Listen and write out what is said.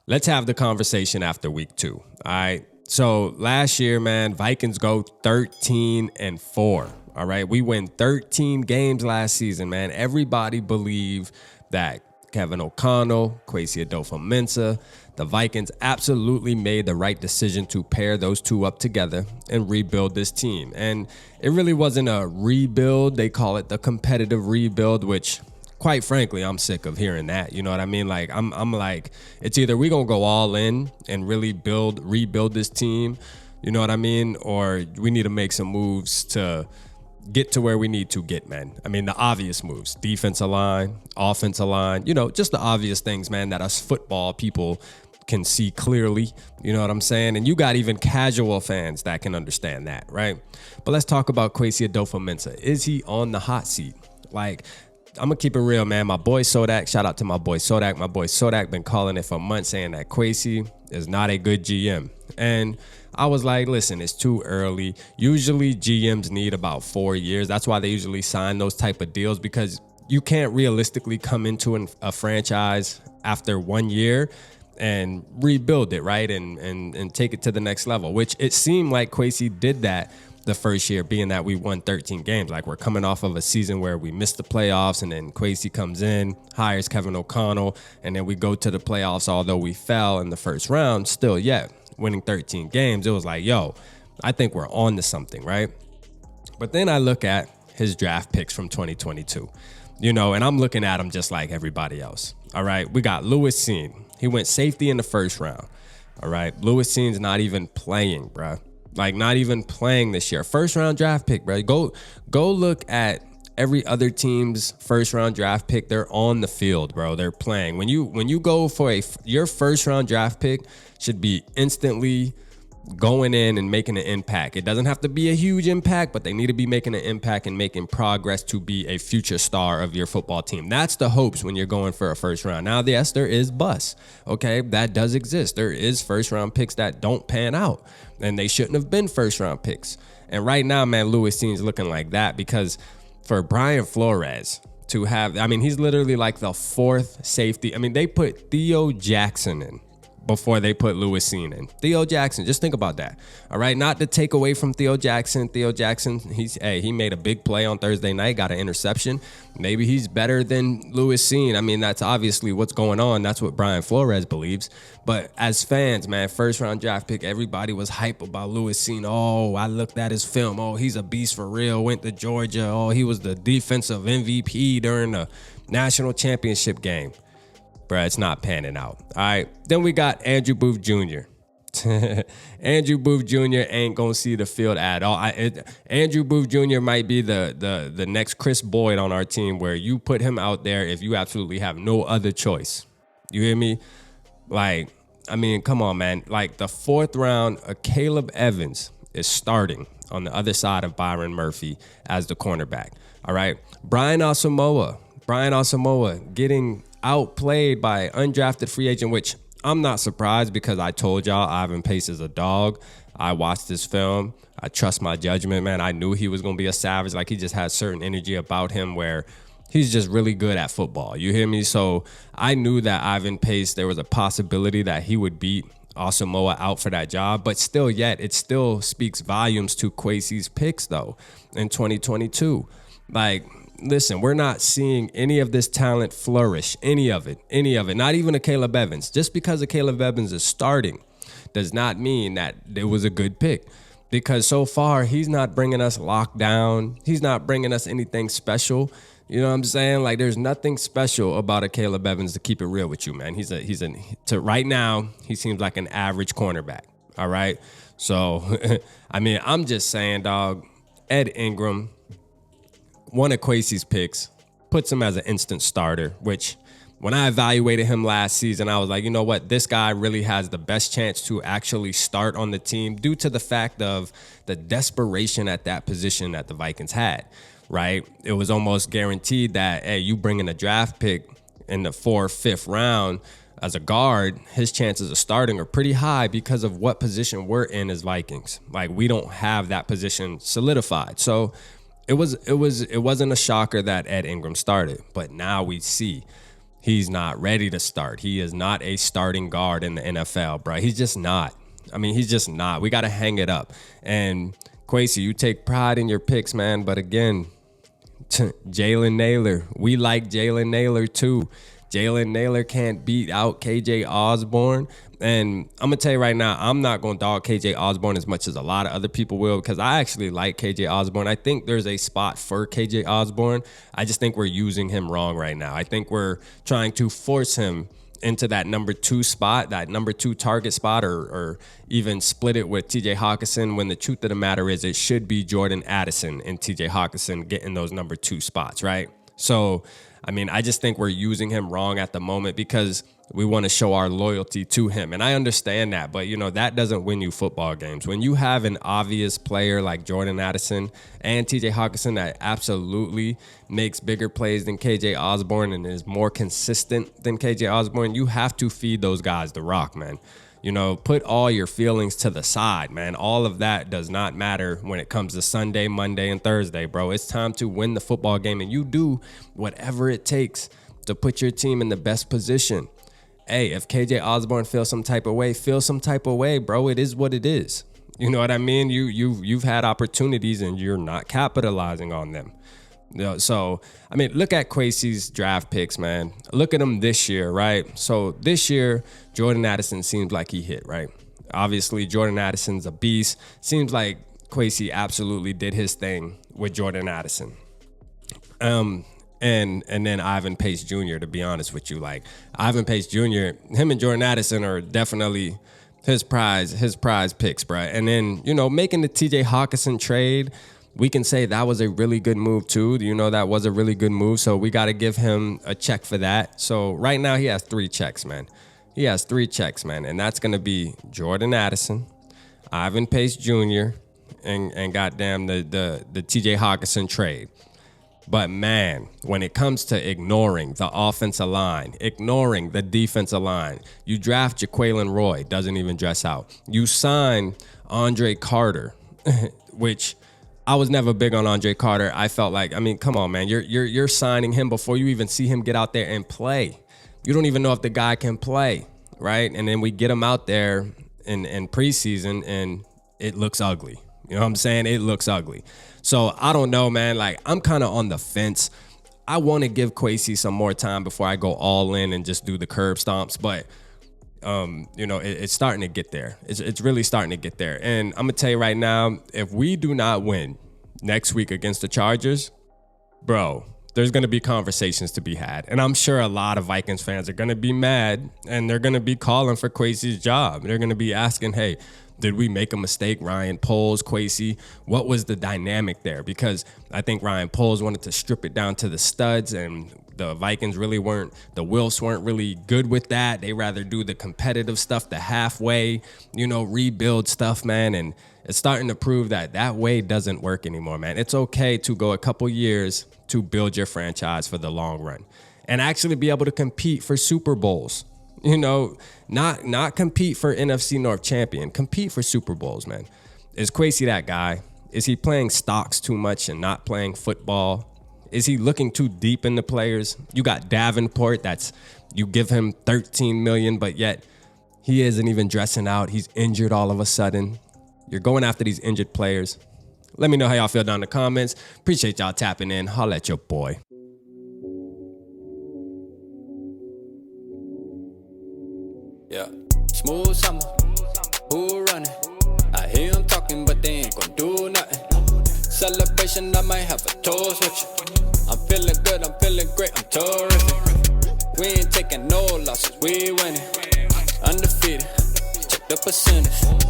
let's have the conversation after week 2. All right. So last year, man, Vikings go 13-4. All right. We win 13 games last season, man. Everybody believed that Kevin O'Connell, Kwesi Adofo Mensah, the Vikings absolutely made the right decision to pair those two up together and rebuild this team. And it really wasn't a rebuild. They call it the competitive rebuild, which quite frankly, I'm sick of hearing that. You know what I mean? Like, I'm like, it's either we gonna go all in and really rebuild this team, you know what I mean? Or we need to make some moves to get to where we need to get, man. I mean, the obvious moves, defensive line, offensive line, just the obvious things, man, that us football people can see clearly, you know what I'm saying? And you got even casual fans that can understand that, right? But let's talk about Kwesi Adofo Mensah. Is he on the hot seat? Like, I'm going to keep it real, man. My boy Sodak, shout out to my boy Sodak. My boy Sodak been calling it for months saying that Kwesi is not a good GM. And I was like, listen, it's too early. Usually GMs need about 4 years. That's why they usually sign those type of deals, because you can't realistically come into a franchise after 1 year and rebuild it, right? And take it to the next level, which it seemed like Kwesi did that the first year, being that we won 13 games. Like, we're coming off of a season where we missed the playoffs, and then Kwesi comes in, hires Kevin O'Connell, and then we go to the playoffs, although we fell in the first round, still yet winning 13 games. It was like, yo, I think we're on to something, right? But then I look at his draft picks from 2022, and I'm looking at him just like everybody else. All right, we got Lewis Cine. He went safety in the first round. All right, Lewis Cine's not even playing, bruh. Like, not even playing this year. First round draft pick, bro. Go look at every other team's first round draft pick. They're on the field, bro. They're playing. When you go for your first round draft pick, should be instantly going in and making an impact. It doesn't have to be a huge impact, but they need to be making an impact and making progress to be a future star of your football team. That's the hopes when you're going for a first round. Now, yes, there is bust. Okay, that does exist. There is first round picks that don't pan out, and they shouldn't have been first round picks. And right now, man, Lewis Cine's looking like that, because for Brian Flores to have, he's literally like the fourth safety. They put Theo Jackson in before they put Lewis Cine in. Theo Jackson, just think about that. All right, not to take away from Theo Jackson. Theo Jackson, he made a big play on Thursday night, got an interception. Maybe he's better than Lewis Cine. That's obviously what's going on. That's what Brian Flores believes. But as fans, man, first round draft pick, everybody was hype about Lewis Cine. Oh, I looked at his film. Oh, he's a beast for real. Went to Georgia. Oh, he was the defensive MVP during the national championship game. Bruh, it's not panning out. All right. Then we got Andrew Booth Jr. Andrew Booth Jr. ain't going to see the field at all. Andrew Booth Jr. might be the next Chris Boyd on our team, where you put him out there if you absolutely have no other choice. You hear me? Like, come on, man. Like, the fourth round, Caleb Evans is starting on the other side of Byron Murphy as the cornerback. All right. Brian Asamoa getting outplayed by undrafted free agent, which I'm not surprised, because I told y'all Ivan Pace is a dog. I watched this film. I trust my judgment, man. I knew he was going to be a savage. Like, he just has certain energy about him where he's just really good at football. You hear me? So I knew that Ivan Pace, there was a possibility that he would beat Asamoa out for that job. But still, yet, it still speaks volumes to Kwesi's picks, though, in 2022. Like, listen, we're not seeing any of this talent flourish, any of it, not even a Caleb Evans. Just because a Caleb Evans is starting does not mean that it was a good pick, because so far he's not bringing us lockdown. He's not bringing us anything special. You know what I'm saying? Like, there's nothing special about a Caleb Evans, to keep it real with you, man. Right now, he seems like an average cornerback. All right. So, I'm just saying, dog, Ed Ingram, one of Kwesi's picks, puts him as an instant starter, which when I evaluated him last season, I was like, you know what? This guy really has the best chance to actually start on the team, due to the fact of the desperation at that position that the Vikings had, right? It was almost guaranteed that, hey, you bring in a draft pick in the 4th, 5th round as a guard, his chances of starting are pretty high because of what position we're in as Vikings. Like, we don't have that position solidified. So it wasn't a shocker that Ed Ingram started, but now we see he's not ready to start. He is not a starting guard in the NFL, bro. He's just not. I mean, he's just not. We got to hang it up. And Kwesi, you take pride in your picks, man. But again, Jalen Nailor. We like Jalen Nailor too. Jalen Nailor can't beat out KJ Osborne. And I'm going to tell you right now, I'm not going to dog KJ Osborne as much as a lot of other people will, because I actually like KJ Osborne. I think there's a spot for KJ Osborne. I just think we're using him wrong right now. I think we're trying to force him into that number 2 spot, that number 2 target spot, or even split it with TJ Hawkinson, when the truth of the matter is it should be Jordan Addison and TJ Hawkinson getting those number 2 spots, right? So, I mean, I just think we're using him wrong at the moment because we want to show our loyalty to him. And I understand that, but, that doesn't win you football games. When you have an obvious player like Jordan Addison and TJ Hawkinson that absolutely makes bigger plays than KJ Osborne and is more consistent than KJ Osborne, you have to feed those guys the rock, man. Put all your feelings to the side, man. All of that does not matter when it comes to Sunday, Monday, and Thursday, bro. It's time to win the football game, and you do whatever it takes to put your team in the best position. Hey, if KJ Osborne feels some type of way, bro. It is what it is. You know what I mean? You've had opportunities and you're not capitalizing on them. So, I mean, look at Kwesi's draft picks, man. Look at them this year, right? So this year, Jordan Addison seems like he hit, right? Obviously, Jordan Addison's a beast. Seems like Kwesi absolutely did his thing with Jordan Addison. And then Ivan Pace Jr., to be honest with you. Like, Ivan Pace Jr., him and Jordan Addison are definitely his prize picks, bro. And then, making the TJ Hawkinson trade, we can say that was a really good move too. That was a really good move. So we got to give him a check for that. So right now he has 3 checks, man. And that's going to be Jordan Addison, Ivan Pace Jr., and goddamn the TJ Hawkinson trade. But man, when it comes to ignoring the offensive line, ignoring the defensive line, you draft Jaquelin Roy, doesn't even dress out. You sign Andre Carter, which I was never big on Andre Carter. I felt like, I mean, come on, man. You're signing him before you even see him get out there and play. You don't even know if the guy can play, right? And then we get him out there in preseason, and it looks ugly. You know what I'm saying? It looks ugly. So I don't know, man. Like, I'm kind of on the fence. I want to give Kwesi some more time before I go all in and just do the curb stomps. But, it's starting to get there. It's really starting to get there. And I'm going to tell you right now, if we do not win next week against the Chargers, bro, there's going to be conversations to be had. And I'm sure a lot of Vikings fans are going to be mad, and they're going to be calling for Kwesi's job. They're going to be asking, hey, did we make a mistake? Ryan Poles, Kwesi, what was the dynamic there? Because I think Ryan Poles wanted to strip it down to the studs, and the Vikings really weren't, the Wilfs weren't really good with that. They rather do the competitive stuff, the halfway, rebuild stuff, man. And it's starting to prove that way doesn't work anymore, man. It's okay to go a couple years to build your franchise for the long run and actually be able to compete for Super Bowls. Not compete for NFC North champion, compete for Super Bowls, man. Is Kwesi that guy? Is he playing stocks too much and not playing football? Is he looking too deep in the players? You got Davenport, you give him $13 million, but yet he isn't even dressing out. He's injured all of a sudden. You're going after these injured players. Let me know how y'all feel down in the comments. Appreciate y'all tapping in. Holla at your boy. Yeah, smooth summer, who running? I hear them talking, but they ain't gon' do nothing. Celebration, I might have a toast with you. I'm feeling good, I'm feeling great, I'm terrific. We ain't taking no losses, we winning. Undefeated, check the percentage.